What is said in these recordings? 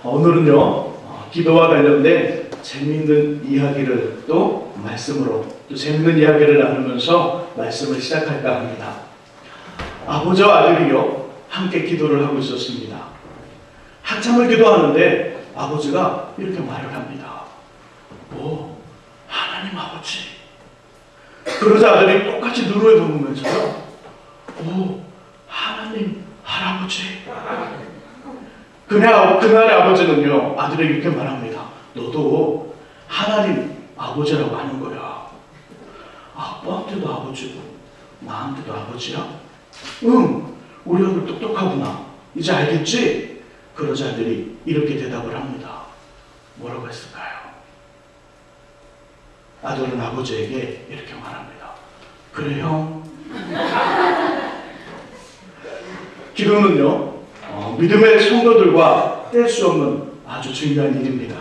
오늘은요, 기도와 관련된 재미있는 이야기를 또 말씀으로 또 재미있는 이야기를 나누면서 말씀을 시작할까 합니다. 아버지와 아들이요 함께 기도를 하고 있었습니다. 한참을 기도하는데 아버지가 이렇게 말을 합니다. 오, 하나님 아버지. 그러자 아들이 똑같이 눈을 감으면서요, 오, 하나님 할아버지. 그날의 아버지는요, 아들에게 이렇게 말합니다. 너도 하나님 아버지라고 하는 거야. 아빠한테도 아버지고 나한테도 아버지야? 응, 우리 아들 똑똑하구나. 이제 알겠지? 그러자 아들이 이렇게 대답을 합니다. 뭐라고 했을까요? 아들은 아버지에게 이렇게 말합니다. 그래 형. 기도는요, 믿음의 성도들과 뗄 수 없는 아주 중요한 일입니다.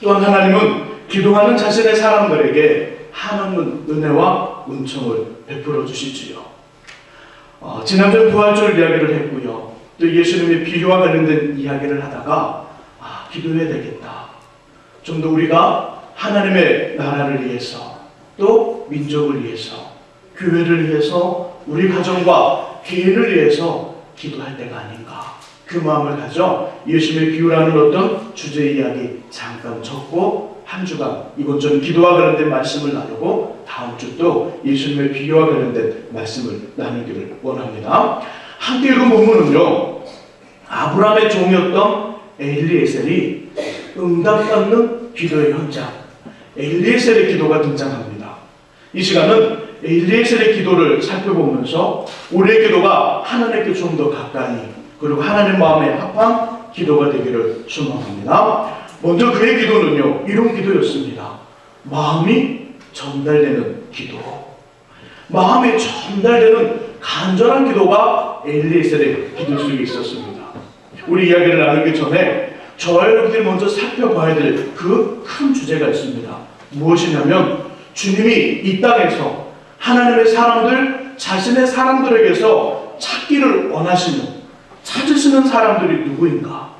또한 하나님은 기도하는 자신의 사람들에게 한없는 은혜와 은총을 베풀어 주시지요. 지난주에 부활절 이야기를 했고요. 또 예수님의 비유와 관련된 이야기를 하다가 기도해야 되겠다. 좀 더 우리가 하나님의 나라를 위해서, 또 민족을 위해서, 교회를 위해서, 우리 가정과 개인을 위해서 기도할 때가 아닌가. 그 마음을 가져 예수님의 비유라는 어떤 주제 이야기 잠깐 적고 한 주간 이곳저곳 기도와 관련된 말씀을 나누고 다음 주 또 예수님의 비유와 관련된 말씀을 나누기를 원합니다. 함께 읽은 본문은요, 아브라함의 종이었던 엘리에셀이 응답받는 기도의 현장, 엘리에셀의 기도가 등장합니다. 이 시간은 엘리에셀의 기도를 살펴보면서 우리의 기도가 하나님께 좀 더 가까이, 그리고 하나님 마음에 합한 기도가 되기를 소망합니다. 먼저 그의 기도는요, 이런 기도였습니다. 마음이 전달되는 기도. 마음이 전달되는 간절한 기도가 엘리에셀의 기도 속에 있었습니다. 우리 이야기를 나누기 전에 저와 여러분들이 먼저 살펴봐야 될 그 큰 주제가 있습니다. 무엇이냐면 주님이 이 땅에서 하나님의 사람들, 자신의 사람들에게서 찾기를 원하시는, 찾으시는 사람들이 누구인가?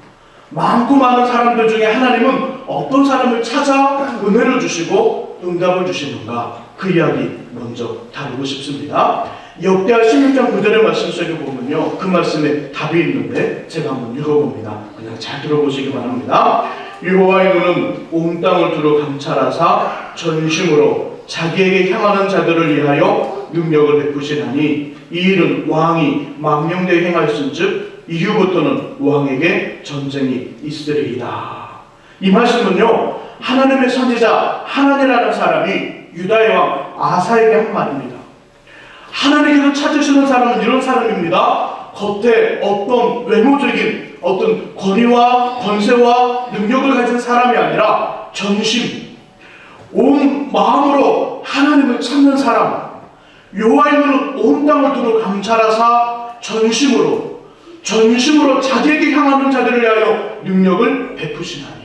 많고 많은 사람들 중에 하나님은 어떤 사람을 찾아 은혜를 주시고 응답을 주시는가? 그 이야기 먼저 다루고 싶습니다. 역대하 16장 9절의 말씀 속에 보면요, 그 말씀에 답이 있는데 제가 한번 읽어봅니다. 그냥 잘 들어보시기 바랍니다. 여호와의 눈은 온 땅을 두루 감찰하사 전심으로 자기에게 향하는 자들을 위하여 능력을 베푸시나니 이 일은 왕이 망령되이 행하였은즉 이후부터는 왕에게 전쟁이 있으리이다. 이 말씀은요, 하나님의 선지자 하나니라는 사람이 유다의 왕 아사에게 한 말입니다. 하나님께서 찾으시는 사람은 이런 사람입니다. 겉에 어떤 외모적인 어떤 권위와 권세와 능력을 가진 사람이 아니라 전심, 온 마음으로 하나님을 찾는 사람. 여호와의 눈은 온 땅을 두루 감찰하사 전심으로 자기에게 향하는 자들을 위하여 능력을 베푸시나니.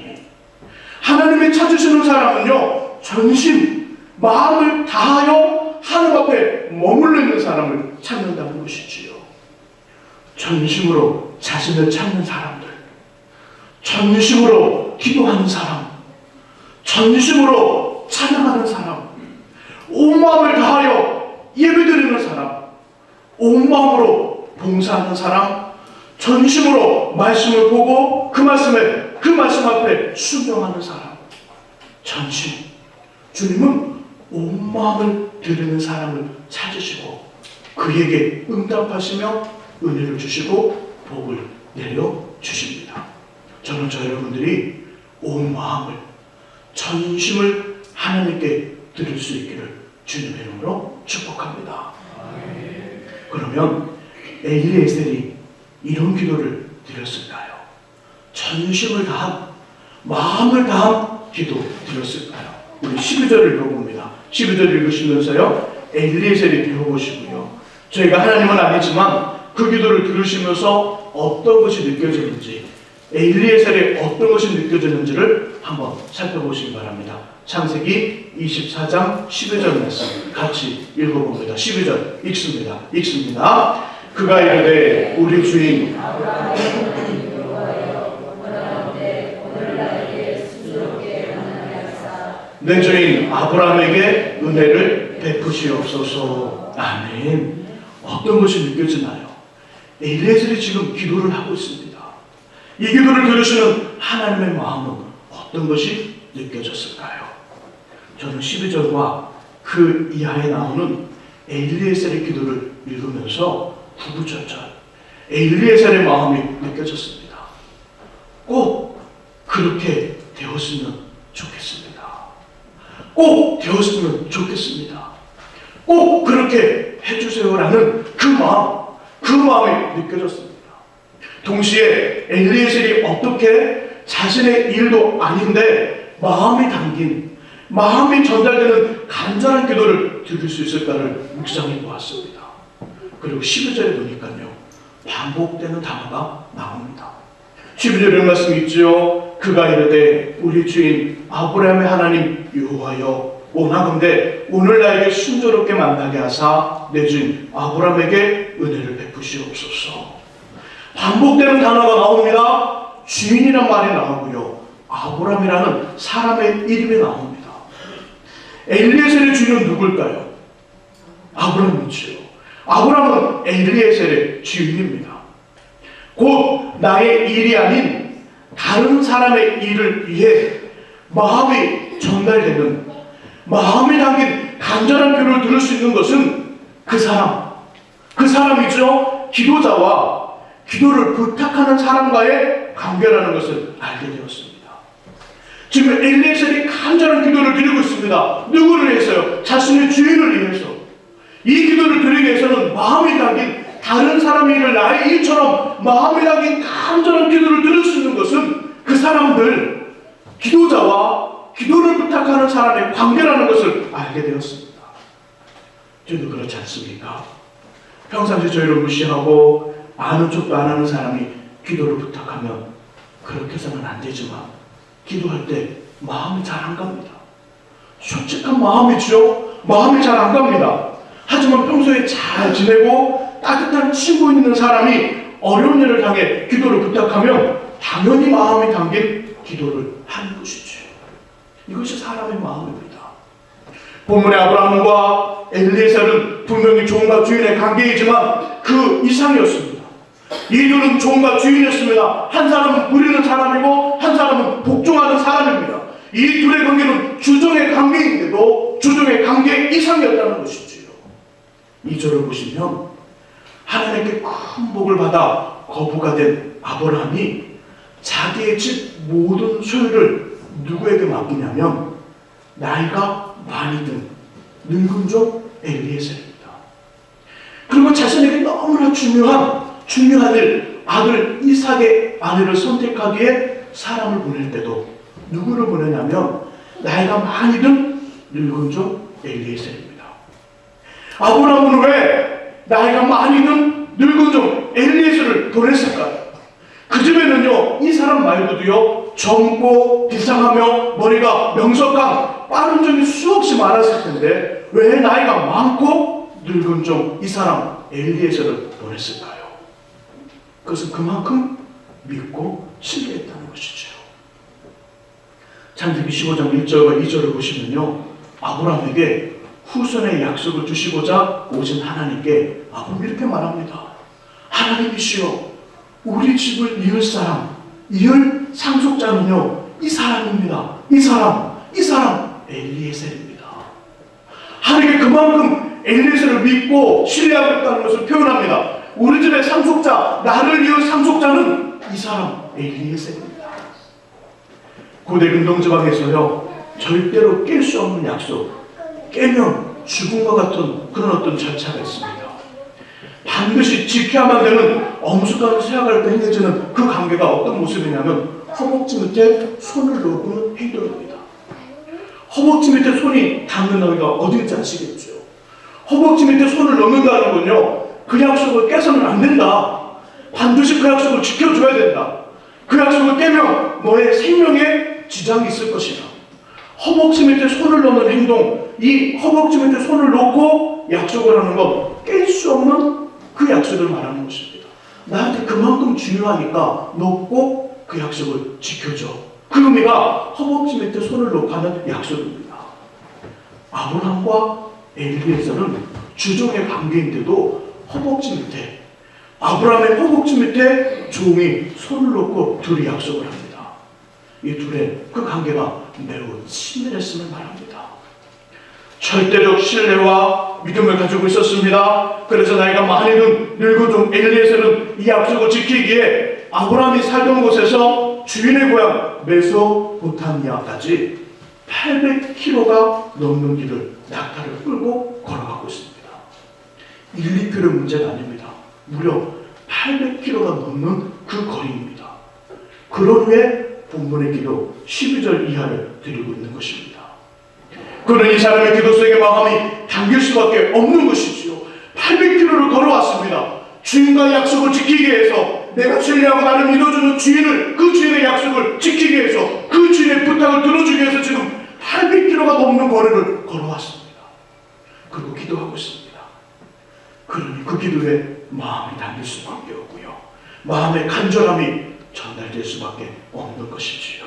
하나님이 찾으시는 사람은요, 전심, 마음을 다하여 하나님 앞에 머물러 있는 사람을 찾는다는 것이지요. 전심으로 자신을 찾는 사람들, 전심으로 기도하는 사람, 전심으로 찬양하는 사람, 온 마음을 다하여 예배드리는 사람, 온 마음으로 봉사하는 사람, 전심으로 말씀을 보고 그 말씀 앞에 순종하는 사람. 전심. 주님은 온 마음을 드리는 사람을 찾으시고 그에게 응답하시며 은혜를 주시고 복을 내려주십니다. 저는 저 여러분들이 온 마음을, 전심을 하나님께 드릴 수 있기를 주님의 이름으로 축복합니다. 그러면 엘리에셀이 이런 기도를 드렸을까요? 전심을 다한, 마음을 다한 기도 드렸을까요? 우리 12절을 읽어봅니다. 12절 읽으시면서요, 엘리에셀이 배워보시고요, 저희가 하나님은 아니지만 그 기도를 들으시면서 어떤 것이 느껴지는지, 엘리에셀의 어떤 것이 느껴지는지를 한번 살펴보시기 바랍니다. 창세기 24장 12절 말씀 같이 읽어봅니다. 12절 읽습니다. 그가 이르되 우리 주인 내 주인 아브라함에게 은혜를 베푸시옵소서. 아멘. 어떤 것이 느껴지나요? 엘리에셀이 지금 기도를 하고 있습니다. 이 기도를 들으시는 하나님의 마음은 어떤 것이 느껴졌을까요? 저는 12절과 그 이하에 나오는 엘리에셀의 기도를 읽으면서 구구절절 엘리에셀의 마음이 느껴졌습니다. 꼭 그렇게 되었으면 좋겠습니다. 꼭 되었으면 좋겠습니다. 꼭 그렇게 해주세요라는 그 마음이 느껴졌습니다. 동시에 엘리에셀이 어떻게 자신의 일도 아닌데 마음이 전달되는 간절한 기도를 드릴 수 있을까를 묵상해 보았습니다. 그리고 12절에 보니까요, 반복되는 단어가 나옵니다. 12절의 말씀이 있죠. 그가 이르되 우리 주인 아브라함의 하나님 여호와여, 원하건대 오늘 나에게 순조롭게 만나게 하사 내 주인 아브라함에게 은혜를 베푸시옵소서. 반복되는 단어가 나옵니다. 주인이란 말이 나오고요, 아브라함이라는 사람의 이름이 나옵니다. 엘리에셀의 주인은 누굴까요? 아브라함이지요. 아브라함은 엘리에셀의 주인입니다. 곧 나의 일이 아닌 다른 사람의 일을 위해 마음이 전달되는, 마음이 담긴 간절한 기도를 들을 수 있는 것은 그 사람이죠. 기도자와 기도를 부탁하는 사람과의 관계라는 것을 알게 되었습니다. 지금 엘리에셀이 간절한 기도를 드리고 있습니다. 누구를 위해서요? 자신의 주인을 위해서. 이 기도를 드리기 위해서는 마음이 담긴 다른 사람의 일을 나의 일처럼 마음이 담긴 간절한 기도를 드릴 수 있는 것은 그 사람들, 기도자와 기도를 부탁하는 사람의 관계라는 것을 알게 되었습니다. 저도 그렇지 않습니까? 평상시 저희를 무시하고 아는 척도 안 하는 사람이 기도를 부탁하면 그렇게 해서는 안 되지만, 기도할 때 마음이 잘 안 갑니다. 솔직한 마음이죠. 마음이 잘 안 갑니다. 하지만 평소에 잘 지내고 따뜻한 친구 있는 사람이 어려운 일을 당해 기도를 부탁하면 당연히 마음이 담긴 기도를 하는 것이죠. 이것이 사람의 마음입니다. 본문의 아브라함과 엘리에셀은 분명히 종과 주인의 관계이지만 그 이상이었습니다. 이 둘은 종과 주인이었습니다. 한 사람은 부리는 사람이고 한 사람은 복종하는 사람입니다. 이 둘의 관계는 주종의 관계인데도 주종의 관계 이상이었다는 것이지요. 2절을 보시면 하나님께 큰 복을 받아 거부가 된 아브라함이 자기의 집 모든 소유를 누구에게 맡기냐면 나이가 많이 든 늙은 종 엘리에셀입니다. 그리고 자신에게 너무나 중요한 일, 아들 이삭의 아내를 선택하기에 사람을 보낼 때도 누구를 보내냐면 나이가 많이 든 늙은 종 엘리에셀입니다. 아브라함은 왜 나이가 많이 든 늙은 종 엘리에셀을 보냈을까요? 그 집에는요, 이 사람 말고도요, 젊고 비상하며 머리가 명석한 빠른 종이 수없이 많았을 텐데 왜 나이가 많고 늙은 종 이 사람 엘리에셀을 보냈을까요? 그것은 그만큼 믿고 신뢰했다는 것이죠. 창세기 15장 1절과 2절을 보시면요, 아브라함에게 후손의 약속을 주시고자 오신 하나님께 아브라함이 이렇게 말합니다. 하나님이시여, 우리 집을 이을 상속자는요, 이 사람입니다. 이 사람 엘리에셀입니다. 하나님께 그만큼 엘리에셀을 믿고 신뢰하고 있다는 것을 표현합니다. 우리 집의 상속자, 나를 이을 상속자는 이 사람 엘리에셀입니다. 고대 근동지방에서요, 절대로 깰 수 없는 약속, 깨면 죽음과 같은 그런 어떤 절차가 있습니다. 반드시 지켜야만 되는 엄숙한 수약을 행해지는 그 관계가 어떤 모습이냐면 허벅지 밑에 손을 넣는 행동입니다. 허벅지 밑에 손이 닿는 데가 어딘지 아시겠죠? 허벅지 밑에 손을 넣는다는 건요, 그 약속을 깨서는 안 된다. 반드시 그 약속을 지켜줘야 된다. 그 약속을 깨면 너의 생명에 지장이 있을 것이다. 허벅지 밑에 손을 넣는 행동, 이 허벅지 밑에 손을 넣고 약속을 하는 것, 깰 수 없는 그 약속을 말하는 것입니다. 나한테 그만큼 중요하니까 너 꼭 그 약속을 지켜줘. 그 의미가 허벅지 밑에 손을 놓고 하는 약속입니다. 아브라함과 엘리에서는 주종의 관계인데도 허벅지 밑에, 아브라함의 허벅지 밑에 종이 손을 놓고 둘이 약속을 합니다. 이 둘의 그 관계가 매우 친밀했음을 말합니다. 절대적 신뢰와 믿음을 가지고 있었습니다. 그래서 나이가 많이 든 늙어종 엘리에서는 이 약속을 지키기에 아브라함이 살던 곳에서 주인의 고향 메소포타미아까지 800km가 넘는 길을 낙타를 끌고 걸어가고 있습니다. 1, 2km의 문제가 아닙니다. 무려 800km가 넘는 그 거리입니다. 그런 후에 본문의 기도 12절 이하를 드리고 있는 것입니다. 그는 이 사람의 기도 속에 마음이 담길 수밖에 없는 것이지요. 800km를 걸어왔습니다. 주인과의 약속을 지키기 위해서, 내가 신뢰하고 나를 믿어주는 주인을, 그 주인의 약속을 지키기 위해서, 그 주인의 부탁을 들어주기 위해서 지금 800km가 넘는 거리를 걸어왔습니다. 그리고 기도하고 있습니다. 그러니 그 기도에 마음이 담길 수밖에 없고요. 마음의 간절함이 전달될 수밖에 없는 것이지요.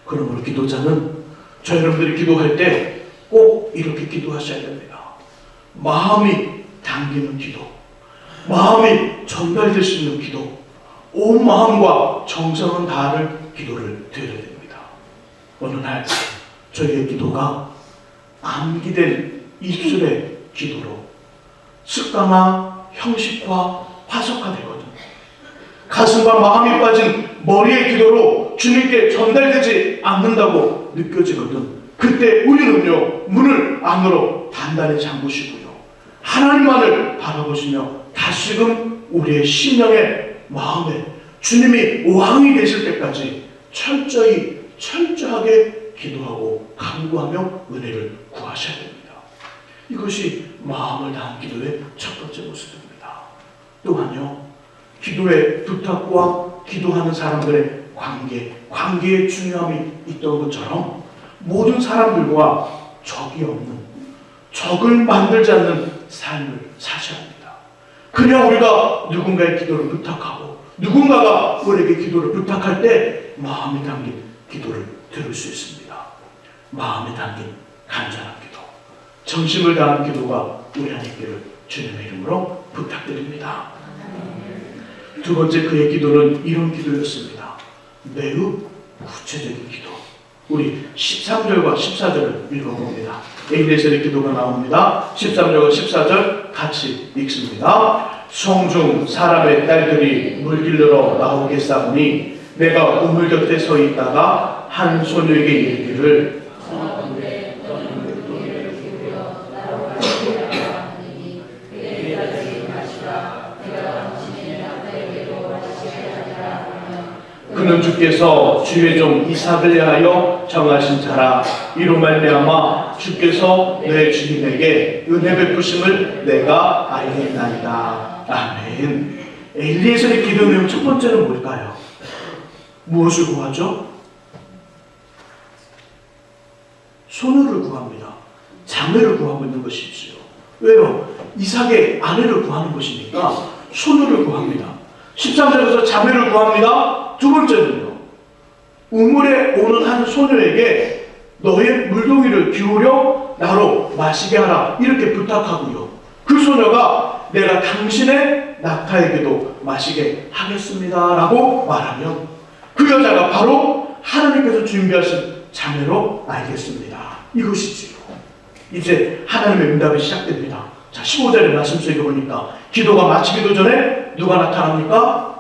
그러므로 기도자는 저 여러분들이 기도할 때 꼭 이렇게 기도하셔야 됩니다. 마음이 담기는 기도, 마음이 전달될 수 있는 기도, 온 마음과 정성을 다하는 기도를 드려야 됩니다. 어느 날 저희의 기도가 암기된 입술의 기도로 습관화, 형식화, 화석화되거든. 가슴과 마음이 빠진 머리의 기도로 주님께 전달되지 않는다고 느껴지거든. 그때 우리는요, 문을 안으로 단단히 잠그시고요, 하나님만을 바라보시며 다시금 우리의 심령의 마음에 주님이 왕이 되실 때까지 철저하게 기도하고 간구하며 은혜를 구하셔야 됩니다. 이것이 마음을 다한 기도의 첫 번째 모습입니다. 또한요, 기도의 부탁과 기도하는 사람들의 관계의 중요함이 있던 것처럼 모든 사람들과 적이 없는, 적을 만들지 않는 삶을 사셔야 합니다. 그냥 우리가 누군가의 기도를 부탁하고 누군가가 우리에게 기도를 부탁할 때 마음이 담긴 기도를 들을 수 있습니다. 마음에 담긴 간절한 기도, 정심을 다한 기도가 우리 안에 있기를 주님의 이름으로 부탁드립니다. 두 번째 그의 기도는 이런 기도였습니다. 매우 구체적인 기도. 우리 13절과 14절을 읽어봅니다. 엘리에셀의 기도가 나옵니다. 13절과 14절 같이 읽습니다. 성중 사람의 딸들이 물길르러 나오겠사오니 내가 우물 곁에 서 있다가 한 소녀에게 이르기를 그는 주께서 주의 종 이삭을 위하여 정하신 자라. 이로 말미암아 주께서 내 주님에게 은혜 베푸심을 내가 알겠나이다. 아멘. 엘리에셀의 기도 내용 첫 번째는 뭘까요? 무엇을 구하죠? 소녀를 구합니다. 자매를 구하고 있는 것이지요. 왜요? 이삭의 아내를 구하는 것이니까 소녀를 구합니다. 13절에서 자매를 구합니다. 두 번째는요, 우물에 오는 한 소녀에게 너의 물동이를 기울여 나로 마시게 하라, 이렇게 부탁하고요, 그 소녀가 내가 당신의 낙타에게도 마시게 하겠습니다 라고 말하면 그 여자가 바로 하나님께서 준비하신 자매로 알겠습니다. 이것이지요. 이제 하나님의 응답이 시작됩니다. 자, 15절의 말씀 속에 보니까 기도가 마치기도 전에 누가 나타납니까?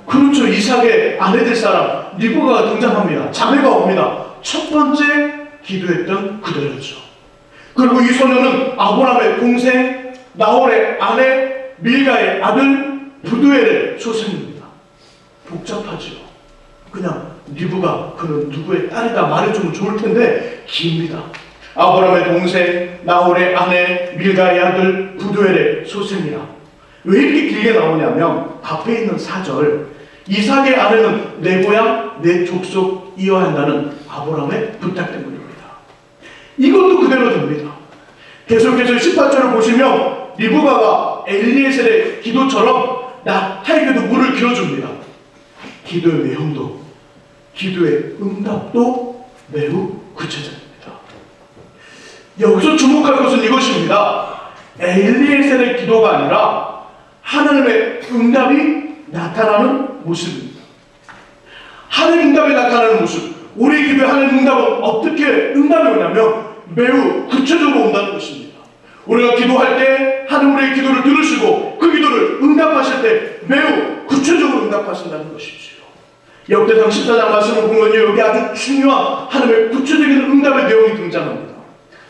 그렇죠. 이삭의 아내 될 사람 리브가가 등장합니다. 자매가 옵니다. 첫 번째 기도했던 그대로죠. 그리고 이 소녀는 아브라함의 동생 나홀의 아내 밀가의 아들 부두엘의 소생입니다. 복잡하죠. 그냥 리브가 그는 누구의 딸이다 말해주면 좋을 텐데 깁니다. 아브라함의 동생 나홀의 아내 밀가의 아들 부두엘의 소생이라. 왜 이렇게 길게 나오냐면 앞에 있는 4절, 이삭의 아내는 내 고향 내 족속 이어야 한다는 아브라함의 부탁 때문입니다. 이것도 그대로 됩니다. 계속해서 18절을 보시면 리브가가 엘리에셀의 기도처럼 낙타에게도 물을 길어줍니다. 기도의 내용도, 기도의 응답도 매우 구체적입니다. 여기서 주목할 것은 이것입니다. 엘리에셀의 기도가 아니라 하나님의 응답이 나타나는 모습입니다. 하나님의 응답이 나타나는 모습. 우리의 기도에 하나님의 응답은 어떻게 응답이 오냐면 매우 구체적으로 온다는 것입니다. 우리가 기도할 때 하나님 우리의 기도를 들으시고 그 기도를 응답하실 때 매우 구체적으로 응답하신다는 것이지요. 역대상 14장 말씀을 보면 여기 아주 중요한 하나님의 구체적인 응답의 내용이 등장합니다.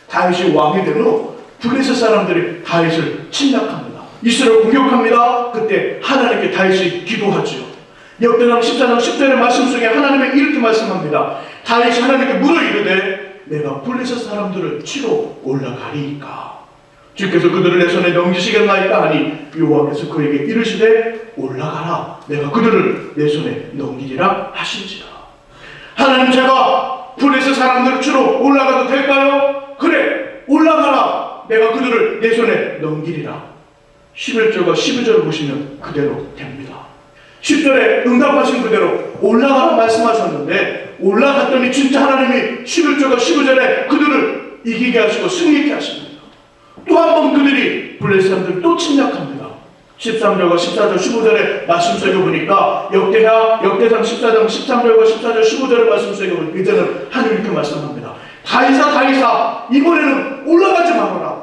다윗이 왕이 된 후 블레셋 사람들이 다윗을 침략합니다. 이스라엘을 공격합니다. 그때 하나님께 다윗이 기도하지요. 역대상 14장 10절의 말씀 속에 하나님은 이렇게 말씀합니다. 다윗이 하나님께 물어 이르되 내가 블레셋 사람들을 치러 올라가리이까. 주께서 그들을 내 손에 넘기시겠나이까 하니 여호와께서 그에게 이르시되 올라가라. 내가 그들을 내 손에 넘기리라 하신지라. 하나님, 제가 블레셋 사람들을 치러 올라가도 될까요? 그래, 올라가라. 내가 그들을 내 손에 넘기리라. 11절과 12절을 보시면 그대로 됩니다. 10절에 응답하신 그대로 올라가라 말씀하셨는데 올라갔더니 진짜 하나님이 11절과 12절에 그들을 이기게 하시고 승리케 하십니다. 또 한 번 그들이 블레셋 사람들을 또 침략합니다. 13절과 14절 15절의 말씀 속에 보니까 역대상 14장 13절과 14절 15절의 말씀 속에 보니까 이제는 하나님 이렇게 말씀합니다. 다윗아 이번에는 올라가지 말아라.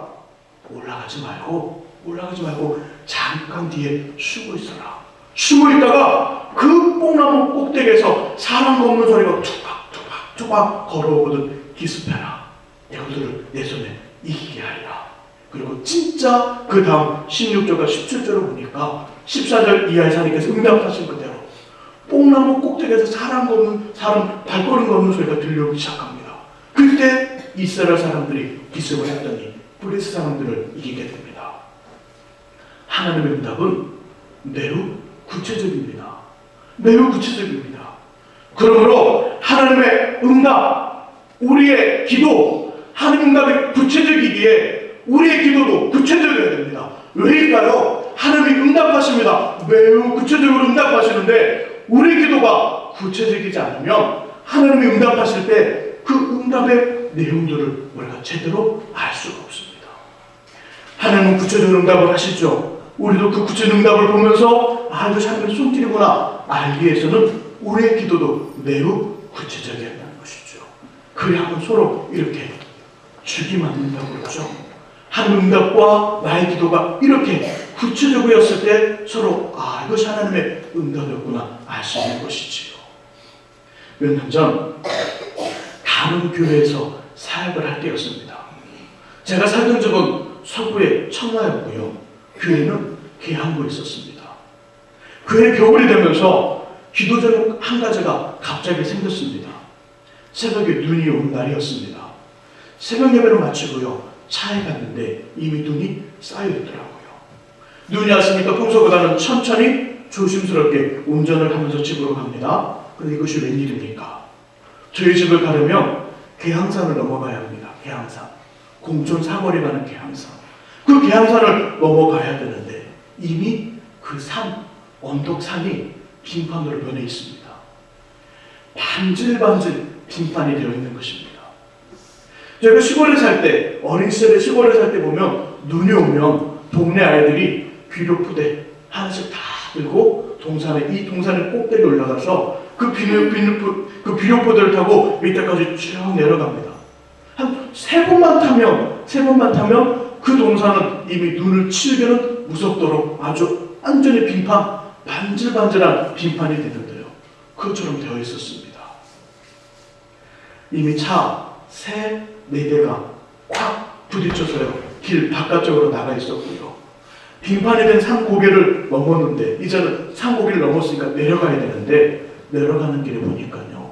올라가지 말고 잠깐 뒤에 숨어 있어라. 숨어 있다가 그 뽕나무 꼭대기에서 사람 걷는 소리가 투박투박 걸어오거든 기습해라. 내가 그들을 내 손에 이기게 하리라. 그리고 진짜 그 다음 16절과 17절을 보니까 14절 이하의 사님께서 응답하신 그대로 뽕나무 꼭대기에서 사람 발걸음 걷는 소리가 들려오기 시작합니다. 그때 이스라엘 사람들이 기습을 했더니 블레셋 사람들을 이기게 됩니다. 하나님의 응답은 매우 구체적입니다. 매우 구체적입니다. 그러므로 하나님의 응답, 우리의 기도, 하나님 응답이 구체적이기에 우리의 기도도 구체적이어야 됩니다. 왜일까요? 하나님이 응답하십니다. 매우 구체적으로 응답하시는데 우리의 기도가 구체적이지 않으면 하나님이 응답하실 때 그 응답의 내용들을 우리가 제대로 알 수가 없습니다. 하나님은 구체적인 응답을 하시죠. 우리도 그 구체적인 응답을 보면서 이것이 하나님의 손길이구나 알기 위해서는 우리의 기도도 매우 구체적이어야 한다는 것이죠. 그래야만 서로 이렇게 죽이 맞는다고 그러죠. 하나님의 응답과 나의 기도가 이렇게 구체적이었을 때 서로 이것이 하나님의 응답이었구나 알 수 있는 것이지요. 몇 년 전 다른 교회에서 사역을 할 때였습니다. 제가 살던 적은 서구의 청라였고요. 교회는 계양구에 있었습니다. 교회 겨울이 되면서 기도 제목 한 가지가 갑자기 생겼습니다. 새벽에 눈이 온 날이었습니다. 새벽 예배를 마치고요. 차에 갔는데 이미 눈이 쌓여있더라고요. 눈이 왔으니까 평소보다는 천천히 조심스럽게 운전을 하면서 집으로 갑니다. 그런데 이것이 웬일입니까? 저희 집을 가려면 계양산을 넘어가야 합니다. 계양산. 공천 사거리 가는 계양산. 그 계양산을 넘어가야 되는데 이미 그 산, 언덕산이 빙판으로 변해 있습니다. 반질반질 빙판이 되어 있는 것입니다. 저희가 시골에 살 때, 어린 시절에 시골에 살 때 보면 눈이 오면 동네 아이들이 비료포대 하나씩 다 들고 이 동산의 꼭대기에 올라가서 그 비료포대를 타고 밑에까지 쭉 내려갑니다. 한 세 번만 타면 그 동산은 이미 눈을 치우기는 무섭도록 아주 완전히 빙판, 반질반질한 빙판이 되는데요. 그것처럼 되어 있었습니다. 이미 차 3-4대가 꽉 부딪혀서요. 길 바깥쪽으로 나가 있었고요. 빙판이 된 산 고개를 넘었는데 이제는 산 고개를 넘었으니까 내려가야 되는데 내려가는 길에 보니까요.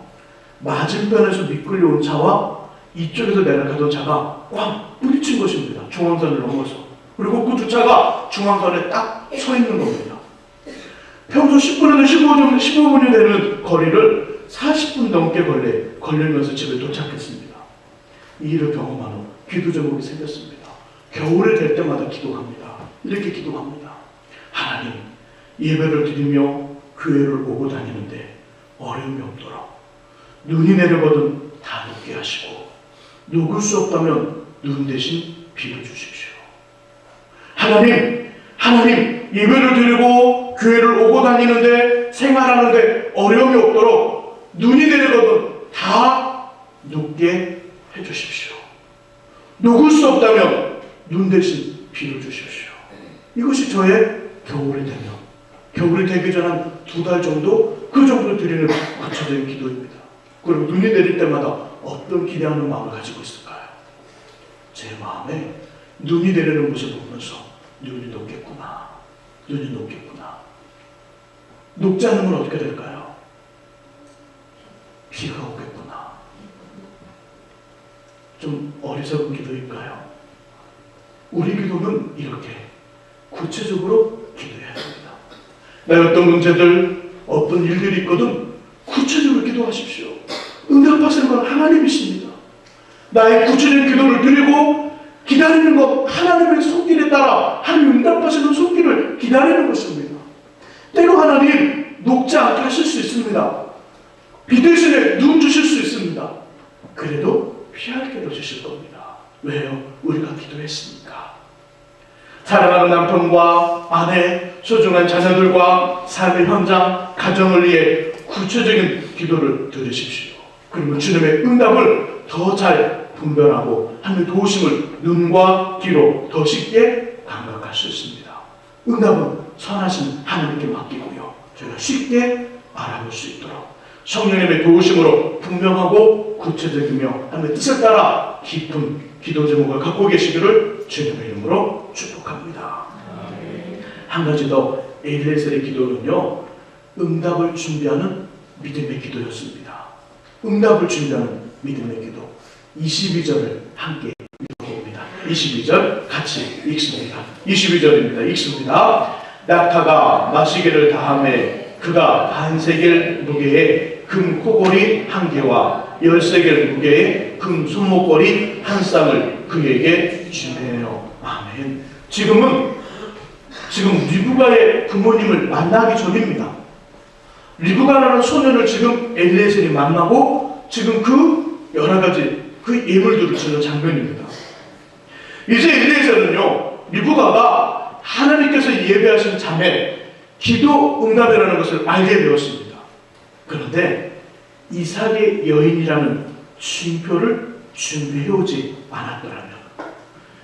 맞은편에서 미끌려온 차와 이쪽에서 내려가던 차가 꽉 부딪힌 것입니다. 중앙선을 넘어서. 그리고 그 두 차가 중앙선에 딱 서 있는 겁니다. 평소 10분에서 15분이 되는 거리를 40분 넘게 걸리면서 집에 도착했습니다. 이 일을 경험한 후 기도 제목이 생겼습니다. 겨울이 될 때마다 기도합니다. 이렇게 기도합니다. 하나님, 예배를 드리며 교회를 오고 다니는데 어려움이 없도록 눈이 내려거든 다 녹게 하시고 녹을 수 없다면 눈 대신 비를 주십시오. 하나님 예배를 드리고 교회를 오고 다니는데 생활하는데 어려움이 없도록 눈이 내리거든 다 녹게 해주십시오. 녹을 수 없다면 눈 대신 비를 주십시오. 이것이 저의 겨울이 되면, 겨울이 되기 전 한 2달 정도 그 정도 드리는 구체적인 기도입니다. 그리고 눈이 내릴 때마다 어떤 기대하는 마음을 가지고 있을까요? 제 마음에 눈이 내리는 모습을 보면서 눈이 녹겠구나, 눈이 녹겠구나. 녹지 않으면 어떻게 될까요? 비가 오겠구나. 좀 어리석은 기도일까요? 우리 기도는 이렇게 구체적으로 기도해야 됩니다. 나의 어떤 문제들, 어떤 일들이 있거든 구체적으로 기도하십시오. 응답하시는 건 하나님이십니다. 나의 구체적인 기도를 드리고 기다리는 것, 하나님의 손길에 따라 하나님 응답하시는 손길을 기다리는 것입니다. 때로 하나님 녹지 않게 하실 수 있습니다. 비 대신에 눈 주실 수 있습니다. 그래도 피할 길을 주실 겁니다. 왜요? 우리가 기도했으니까. 사랑하는 남편과 아내, 소중한 자녀들과 삶의 현장, 가정을 위해 구체적인 기도를 드리십시오. 그리고 주님의 응답을 더 잘 분별하고 하나님의 도우심을 눈과 귀로 더 쉽게 감각할 수 있습니다. 응답은 선하신 하나님께 맡기고요. 저희가 쉽게 알아볼 수 있도록 성령님의 도우심으로 분명하고 구체적이며 하나님의 뜻을 따라 깊은 기도 제목을 갖고 계시기를 주님의 이름으로 축복합니다. 한 가지 더, 엘리에셀의 기도는요, 응답을 준비하는 믿음의 기도였습니다. 응답을 준비하는 믿음의 기도. 22절을 함께 읽어봅니다. 22절 같이 읽습니다. 22절입니다. 읽습니다. 낙타가 마시개를 다함에 그가 반세겔 무게의 금 코골이 1개와 13겔 무게의 금 손목걸이 1쌍을 그에게 주네요. 아멘. 지금 리브가의 부모님을 만나기 전입니다. 리브가라는 소년을 지금 엘리에셀이 만나고 지금 그 여러 가지 그 예물들을 주는 장면입니다. 이제 엘리에셀은요, 리브가가 하나님께서 예배하신 자매 기도 응답이라는 것을 알게 되었습니다. 그런데 이삭의 여인이라는 쉼표를 준비해오지 않았더라면,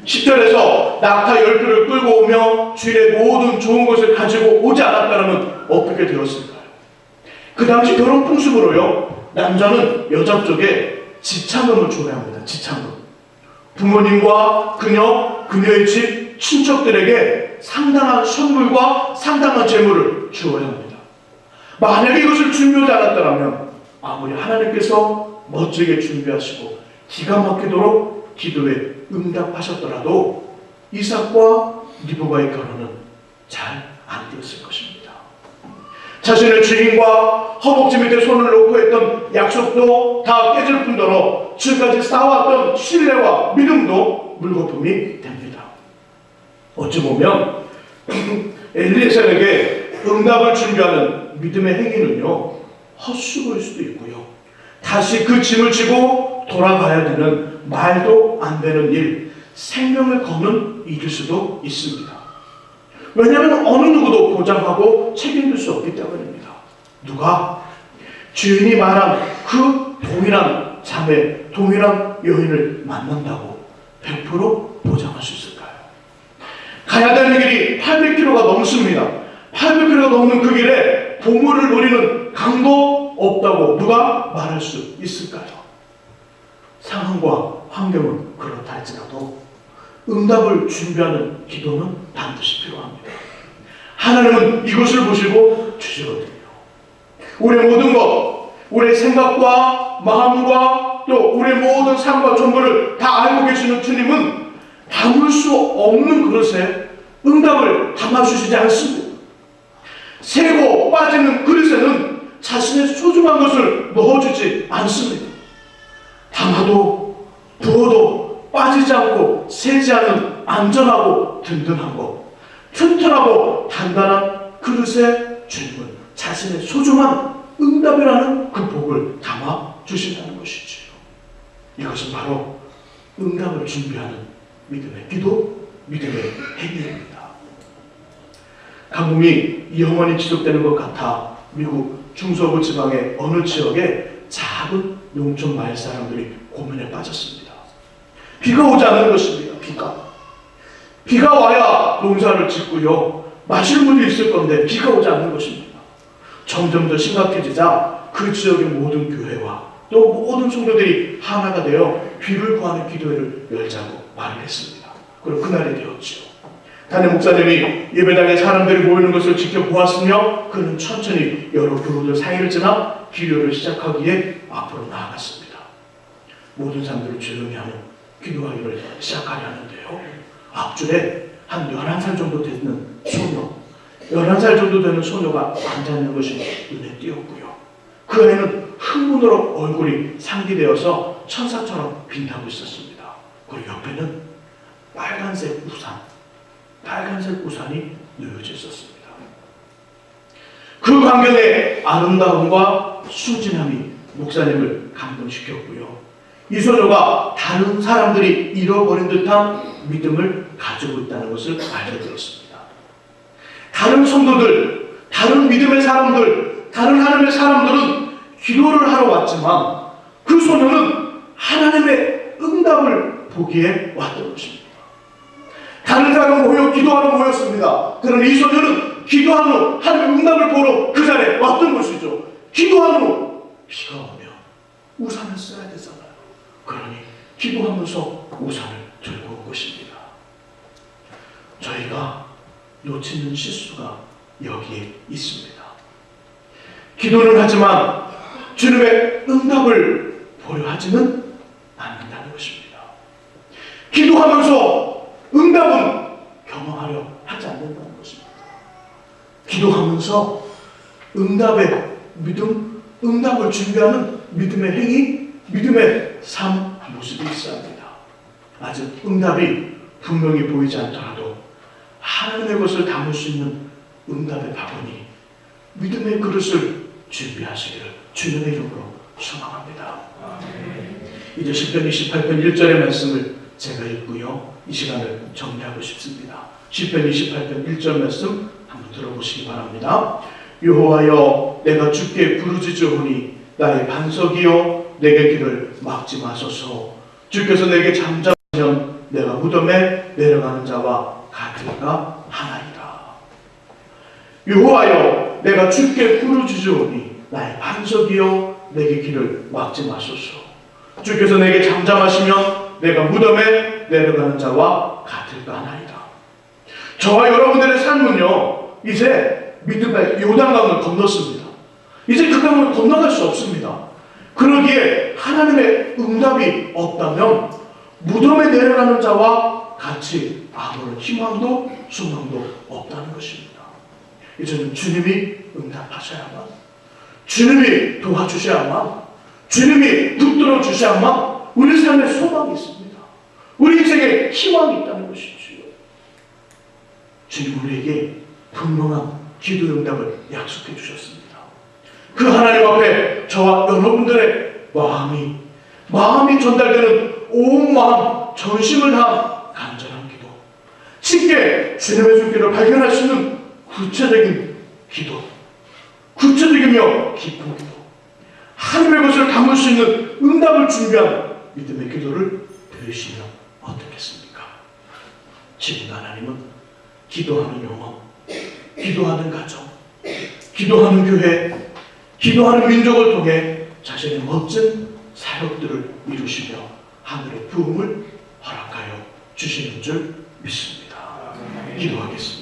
10절에서 낙타 10표를 끌고 오며 주일의 모든 좋은 것을 가지고 오지 않았다면 어떻게 되었을까요? 그 당시 결혼 풍습으로요, 남자는 여자 쪽에 지참금을 줘야 합니다. 지참금. 부모님과 그녀의 집 친척들에게 상당한 선물과 상당한 재물을 주어야 합니다. 만약에 이것을 준비하지 않았다면 아무리 하나님께서 멋지게 준비하시고 기가 막히도록 기도에 응답하셨더라도 이삭과 리브가의 결혼은 잘 안 되었을 것입니다. 자신의 주인과 허벅지 밑에 손을 놓고 했던 약속도 다 깨질 뿐더러 지금까지 쌓아왔던 신뢰와 믿음도 물거품이 됩니다. 어찌 보면 엘리에셀에게 응답을 준비하는 믿음의 행위는요, 헛수고일 수도 있고요, 다시 그 짐을 지고 돌아가야 되는 말도 안 되는 일, 생명을 거는 일일 수도 있습니다. 왜냐하면 어느 누구도 보장하고 책임질 수 없기 때문입니다. 누가 주인이 말한 그 동일한 자매, 동일한 여인을 만난다고 100% 보장할 수 있을까요? 가야 되는 길이 800km가 넘습니다. 800km가 넘는 그 길에 보물을 노리는 강도 없다고 누가 말할 수 있을까요? 상황과 환경은 그렇다 할지라도 응답을 준비하는 기도는 반드시 필요합니다. 하나님은 이것을 보시고 주시거든요. 우리의 모든 것, 우리의 생각과 마음과 또 우리의 모든 삶과 전부를 다 알고 계시는 주님은 담을 수 없는 그릇에 응답을 담아주시지 않습니다. 새고 빠지는 그릇에는 자신의 소중한 것을 넣어주지 않습니다. 담아도 부어도 빠지지 않고 새지 않은 안전하고 든든하고 튼튼하고 단단한 그릇에 주님은 자신의 소중한 응답이라는 그 복을 담아 주신다는 것이지요. 이것은 바로 응답을 준비하는 믿음의 기도, 믿음의 행위입니다. 가뭄이 영원히 지속되는 것 같아 미국 중서부 지방의 어느 지역에 작은 농촌 마을 사람들이 고민에 빠졌습니다. 비가 오지 않는 것입니다. 비가 와야 농사를 짓고요, 마실 물이 있을 건데 비가 오지 않는 것입니다. 점점 더 심각해지자 그 지역의 모든 교회와 또 모든 성도들이 하나가 되어 비를 구하는 기도회를 열자고 말을 했습니다. 그리고 그날이 되었지요. 담임 목사님이 예배당에 사람들이 모이는 것을 지켜보았으며 그는 천천히 여러 교우들 사이를 지나 기도를 시작하기에 앞으로 나아갔습니다. 모든 사람들을 조용히 하며 기도하기를 시작하려 하는데요, 앞줄에 한 11살 정도 되는 소녀, 11살 정도 되는 소녀가 앉아있는 것이 눈에 띄었고요. 그 아이는 흙문으로 얼굴이 상기되어서 천사처럼 빛나고 있었습니다. 그리고 옆에는 빨간색 우산이 놓여져 있었습니다. 그 광경의 아름다움과 순진함이 목사님을 감동시켰고요. 이 소녀가 다른 사람들이 잃어버린 듯한 믿음을 가지고 있다는 것을 알게 되었습니다. 다른 성도들, 다른 믿음의 사람들, 다른 하나님의 사람들은 기도를 하러 왔지만 그 소녀는 하나님의 응답을 보기에 왔던 것입니다. 다른 사람은 모여 기도하러 모였습니다. 그러나 이 소녀는 기도한 후 하나님의 응답을 보러 그 자리에 왔던 것이죠. 기도한 후 비가 오면 우산을 써야 되잖아요. 그러니 기도하면서 우산을 들고 온 것입니다. 저희가 놓치는 실수가 여기에 있습니다. 기도는 하지만 주님의 응답을 보려 하지는 않는다는 것입니다. 기도하면서 응답은 경험하려 하지 않는다는 것입니다. 기도하면서 응답의 믿음, 응답을 준비하는 믿음의 행위, 믿음의 삶 모습이 있어야 합니다. 아직 응답이 분명히 보이지 않더라도 하나님의 것을 담을 수 있는 응답의 바구니, 믿음의 그릇을 준비하시기를 주님의 이름으로 소망합니다. 이제 시편 28편 1절의 말씀을 제가 읽고요, 이 시간을 정리하고 싶습니다. 시편 28편 1절 말씀 한번 들어보시기 바랍니다. 여호와여, 내가 주께 부르짖으오니 나의 반석이여, 내게 길을 막지 마소서. 주께서 내게 잠잠하면 내가 무덤에 내려가는 자와 같을까 하나이다. 여호와여, 내가 주께 부르짖으오니 나의 반석이여, 내게 길을 막지 마소서. 주께서 내게 잠잠하시면 내가 무덤에 내려가는 자와 같을까 하나이다. 저와 여러분들의 삶은요, 이제 믿음의 요단강을 건넜습니다. 이제 그 강을 건너갈 수 없습니다. 그러기에 하나님의 응답이 없다면 무덤에 내려가는 자와 같이 아무런 희망도 소망도 없다는 것입니다. 이제는 주님이 응답하셔야만, 주님이 도와주셔야만, 주님이 붙들어 주셔야만 우리 삶에 소망이 있습니다. 우리 인생에 희망이 있다는 것이지요. 주님 우리에게 분명한 기도 응답을 약속해 주셨습니다. 그 하나님 앞에 저와 여러분들의 마음이 전달되는 온 마음, 전심을 다한 간절한 기도, 쉽게 주님의 손길을 발견할 수 있는 구체적인 기도, 구체적이며 깊은 기도, 하나님의 것을 담을 수 있는 응답을 준비한 믿음의 기도를 드리시면 어떻겠습니까? 지금 하나님은 기도하는 영혼, 기도하는 가정, 기도하는 교회, 기도하는 민족을 통해 자신의 멋진 사역들을 이루시며 하늘의 부흥을 허락하여 주시는 줄 믿습니다. 기도하겠습니다.